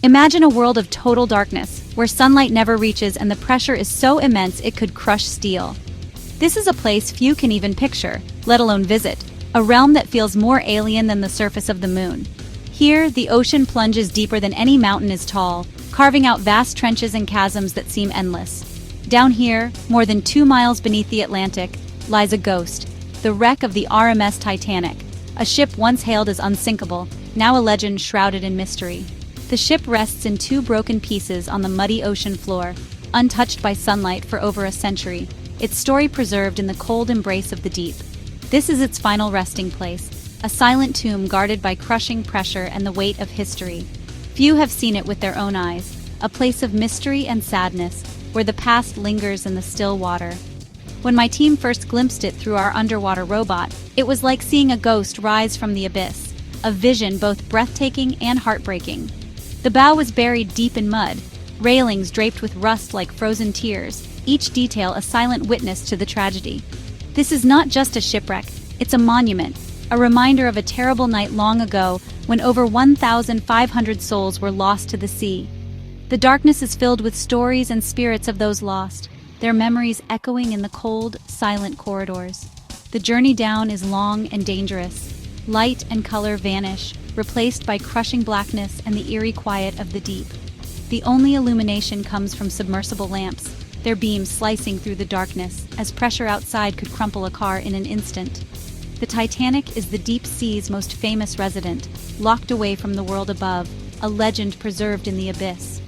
Imagine a world of total darkness, where sunlight never reaches and the pressure is so immense it could crush steel. This is a place few can even picture, let alone visit, a realm that feels more alien than the surface of the moon. Here, the ocean plunges deeper than any mountain is tall, carving out vast trenches and chasms that seem endless. Down here, more than 2 miles beneath the Atlantic, lies a ghost, the wreck of the RMS Titanic, a ship once hailed as unsinkable, now a legend shrouded in mystery. The ship rests in 2 broken pieces on the muddy ocean floor, untouched by sunlight for over a century, its story preserved in the cold embrace of the deep. This is its final resting place, a silent tomb guarded by crushing pressure and the weight of history. Few have seen it with their own eyes, a place of mystery and sadness, where the past lingers in the still water. When my team first glimpsed it through our underwater robot, it was like seeing a ghost rise from the abyss, a vision both breathtaking and heartbreaking. The bow was buried deep in mud, railings draped with rust like frozen tears, each detail a silent witness to the tragedy. This is not just a shipwreck, it's a monument, a reminder of a terrible night long ago when over 1,500 souls were lost to the sea. The darkness is filled with stories and spirits of those lost, their memories echoing in the cold, silent corridors. The journey down is long and dangerous. Light and color vanish, replaced by crushing blackness and the eerie quiet of the deep. The only illumination comes from submersible lamps, their beams slicing through the darkness, as pressure outside could crumple a car in an instant. The Titanic is the deep sea's most famous resident, locked away from the world above, a legend preserved in the abyss.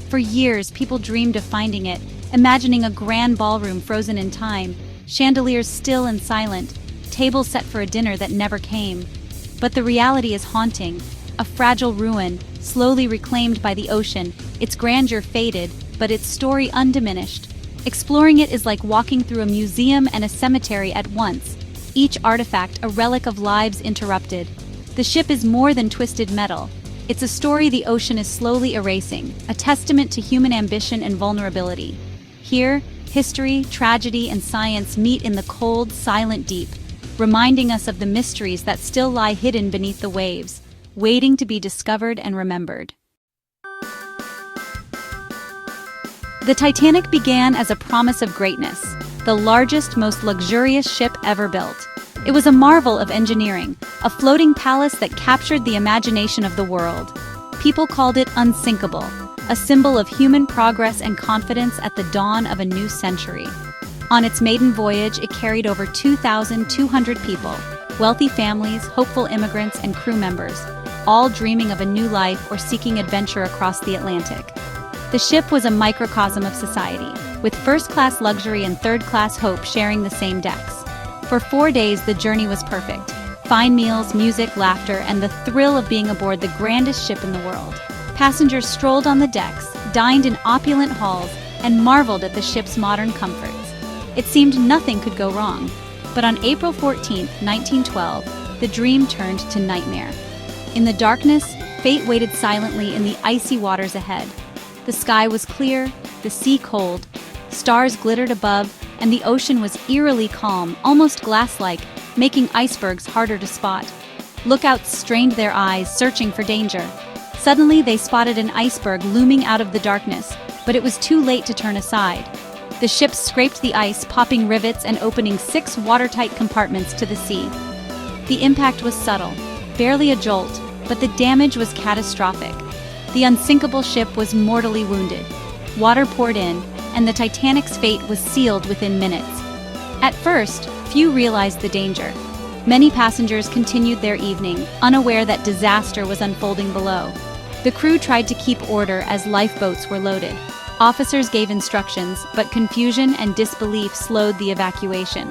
For years, people dreamed of finding it, imagining a grand ballroom frozen in time, chandeliers still and silent, tables set for a dinner that never came. But the reality is haunting, a fragile ruin, slowly reclaimed by the ocean, its grandeur faded, but its story undiminished. Exploring it is like walking through a museum and a cemetery at once, each artifact a relic of lives interrupted. The ship is more than twisted metal. It's a story the ocean is slowly erasing, a testament to human ambition and vulnerability. Here, history, tragedy, and science meet in the cold, silent deep, reminding us of the mysteries that still lie hidden beneath the waves, waiting to be discovered and remembered. The Titanic began as a promise of greatness, the largest, most luxurious ship ever built. It was a marvel of engineering, a floating palace that captured the imagination of the world. People called it unsinkable, a symbol of human progress and confidence at the dawn of a new century. On its maiden voyage, it carried over 2,200 people, wealthy families, hopeful immigrants, and crew members, all dreaming of a new life or seeking adventure across the Atlantic. The ship was a microcosm of society, with first-class luxury and third-class hope sharing the same decks. For 4 days, the journey was perfect. Fine meals, music, laughter, and the thrill of being aboard the grandest ship in the world. Passengers strolled on the decks, dined in opulent halls, and marveled at the ship's modern comforts. It seemed nothing could go wrong. But on April 14, 1912, the dream turned to nightmare. In the darkness, fate waited silently in the icy waters ahead. The sky was clear, the sea cold, stars glittered above, and the ocean was eerily calm, almost glass-like, making icebergs harder to spot. Lookouts strained their eyes, searching for danger. Suddenly, they spotted an iceberg looming out of the darkness, but it was too late to turn aside. The ship scraped the ice, popping rivets and opening 6 watertight compartments to the sea. The impact was subtle, barely a jolt, but the damage was catastrophic. The unsinkable ship was mortally wounded. Water poured in, and the Titanic's fate was sealed within minutes. At first, few realized the danger. Many passengers continued their evening, unaware that disaster was unfolding below. The crew tried to keep order as lifeboats were loaded. Officers gave instructions, but confusion and disbelief slowed the evacuation.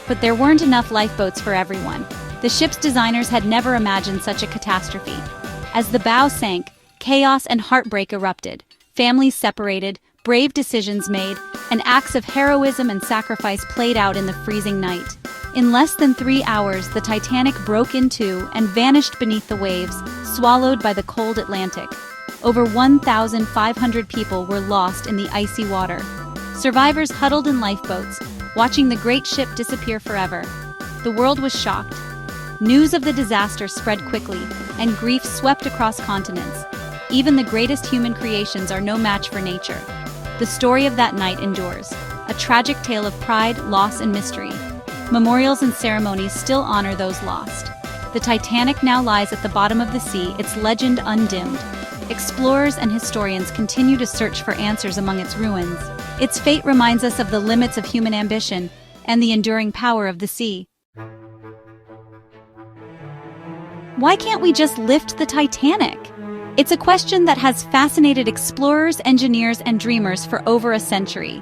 But there weren't enough lifeboats for everyone. The ship's designers had never imagined such a catastrophe. As the bow sank, chaos and heartbreak erupted. Families separated, brave decisions made, and acts of heroism and sacrifice played out in the freezing night. In less than 3 hours, the Titanic broke in two and vanished beneath the waves, swallowed by the cold Atlantic. Over 1,500 people were lost in the icy water. Survivors huddled in lifeboats, watching the great ship disappear forever. The world was shocked. News of the disaster spread quickly, and grief swept across continents. Even the greatest human creations are no match for nature. The story of that night endures, a tragic tale of pride, loss, and mystery. Memorials and ceremonies still honor those lost. The Titanic now lies at the bottom of the sea, its legend undimmed. Explorers and historians continue to search for answers among its ruins. Its fate reminds us of the limits of human ambition and the enduring power of the sea. Why can't we just lift the Titanic? It's a question that has fascinated explorers, engineers, and dreamers for over a century.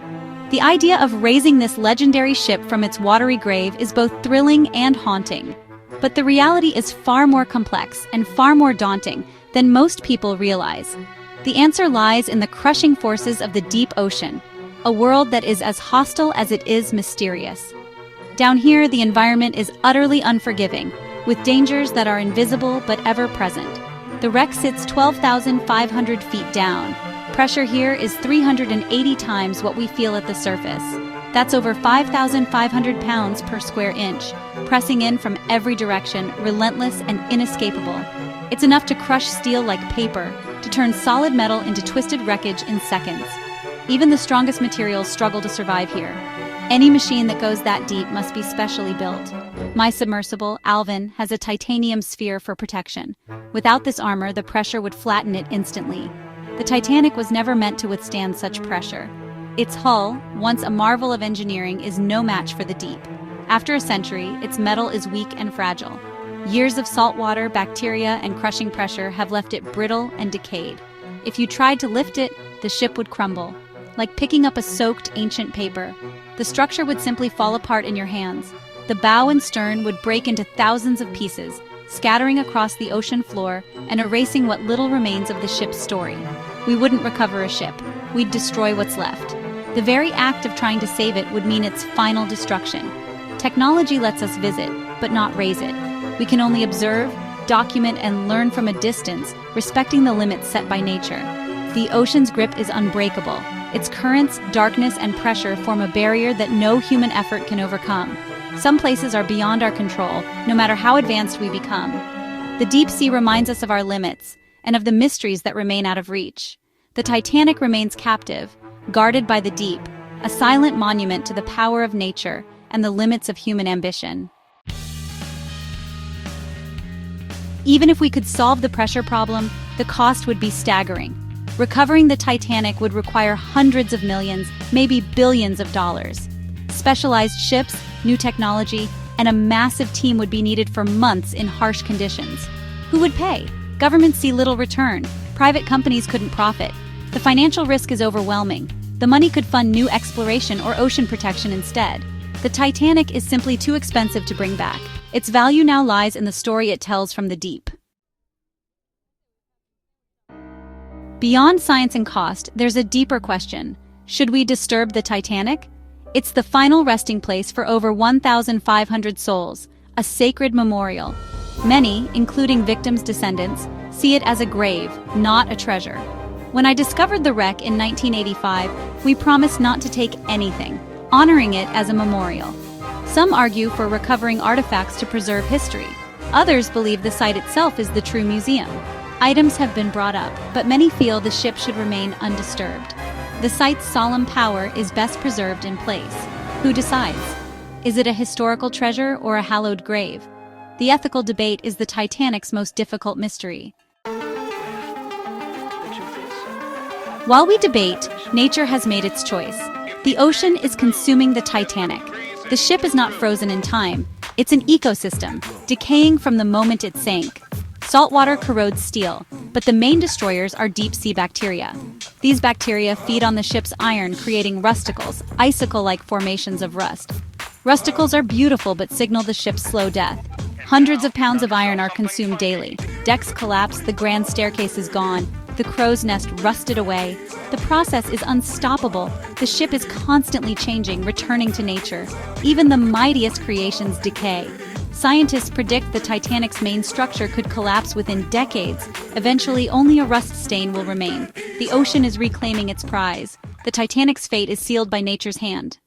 The idea of raising this legendary ship from its watery grave is both thrilling and haunting. But the reality is far more complex and far more daunting than most people realize. The answer lies in the crushing forces of the deep ocean, a world that is as hostile as it is mysterious. Down here, the environment is utterly unforgiving, with dangers that are invisible but ever present. The wreck sits 12,500 feet down. Pressure here is 380 times what we feel at the surface. That's over 5,500 pounds per square inch, pressing in from every direction, relentless and inescapable. It's enough to crush steel like paper, to turn solid metal into twisted wreckage in seconds. Even the strongest materials struggle to survive here. Any machine that goes that deep must be specially built. My submersible, Alvin, has a titanium sphere for protection. Without this armor, the pressure would flatten it instantly. The Titanic was never meant to withstand such pressure. Its hull, once a marvel of engineering, is no match for the deep. After a century, its metal is weak and fragile. Years of salt water, bacteria, and crushing pressure have left it brittle and decayed. If you tried to lift it, the ship would crumble. Like picking up a soaked, ancient paper. The structure would simply fall apart in your hands. The bow and stern would break into thousands of pieces, scattering across the ocean floor and erasing what little remains of the ship's story. We wouldn't recover a ship. We'd destroy what's left. The very act of trying to save it would mean its final destruction. Technology lets us visit, but not raise it. We can only observe, document, and learn from a distance, respecting the limits set by nature. The ocean's grip is unbreakable. Its currents, darkness, and pressure form a barrier that no human effort can overcome. Some places are beyond our control, no matter how advanced we become. The deep sea reminds us of our limits, and of the mysteries that remain out of reach. The Titanic remains captive, guarded by the deep, a silent monument to the power of nature and the limits of human ambition. Even if we could solve the pressure problem, the cost would be staggering. Recovering the Titanic would require hundreds of millions, maybe billions of dollars. Specialized ships, new technology, and a massive team would be needed for months in harsh conditions. Who would pay? Governments see little return. Private companies couldn't profit. The financial risk is overwhelming. The money could fund new exploration or ocean protection instead. The Titanic is simply too expensive to bring back. Its value now lies in the story it tells from the deep. Beyond science and cost, there's a deeper question. Should we disturb the Titanic? It's the final resting place for over 1,500 souls, a sacred memorial. Many, including victims' descendants, see it as a grave, not a treasure. When I discovered the wreck in 1985, we promised not to take anything, honoring it as a memorial. Some argue for recovering artifacts to preserve history. Others believe the site itself is the true museum. Items have been brought up, but many feel the ship should remain undisturbed. The site's solemn power is best preserved in place. Who decides? Is it a historical treasure or a hallowed grave? The ethical debate is the Titanic's most difficult mystery. While we debate, nature has made its choice. The ocean is consuming the Titanic. The ship is not frozen in time. It's an ecosystem, decaying from the moment it sank. Saltwater corrodes steel, but the main destroyers are deep-sea bacteria. These bacteria feed on the ship's iron, creating rusticles, icicle-like formations of rust. Rusticles are beautiful but signal the ship's slow death. Hundreds of pounds of iron are consumed daily. Decks collapse, the grand staircase is gone, the crow's nest rusted away. The process is unstoppable. The ship is constantly changing, returning to nature. Even the mightiest creations decay. Scientists predict the Titanic's main structure could collapse within decades. Eventually, only a rust stain will remain. The ocean is reclaiming its prize. The Titanic's fate is sealed by nature's hand.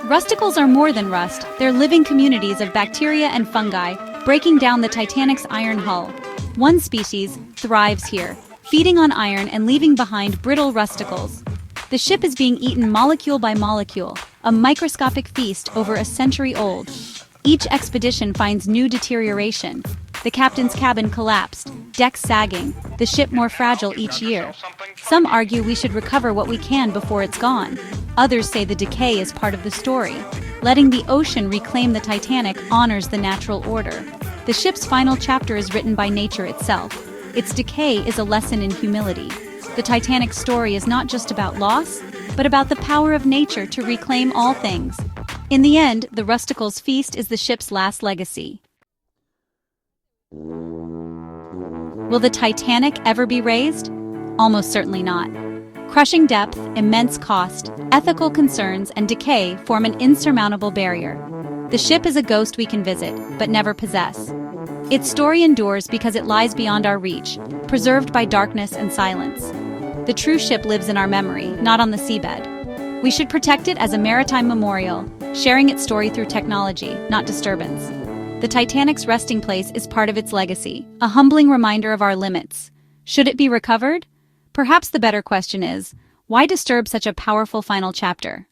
Rusticles are more than rust. They're living communities of bacteria and fungi, breaking down the Titanic's iron hull. One species thrives here, feeding on iron and leaving behind brittle rusticles. The ship is being eaten molecule by molecule, a microscopic feast over a century old. Each expedition finds new deterioration. The captain's cabin collapsed, decks sagging, the ship more fragile each year. Some argue we should recover what we can before it's gone. Others say the decay is part of the story. Letting the ocean reclaim the Titanic honors the natural order. The ship's final chapter is written by nature itself. Its decay is a lesson in humility. The Titanic's story is not just about loss, but about the power of nature to reclaim all things. In the end, the Rusticles Feast is the ship's last legacy. Will the Titanic ever be raised? Almost certainly not. Crushing depth, immense cost, ethical concerns, and decay form an insurmountable barrier. The ship is a ghost we can visit, but never possess. Its story endures because it lies beyond our reach, preserved by darkness and silence. The true ship lives in our memory, not on the seabed. We should protect it as a maritime memorial, sharing its story through technology, not disturbance. The Titanic's resting place is part of its legacy, a humbling reminder of our limits. Should it be recovered? Perhaps the better question is, why disturb such a powerful final chapter?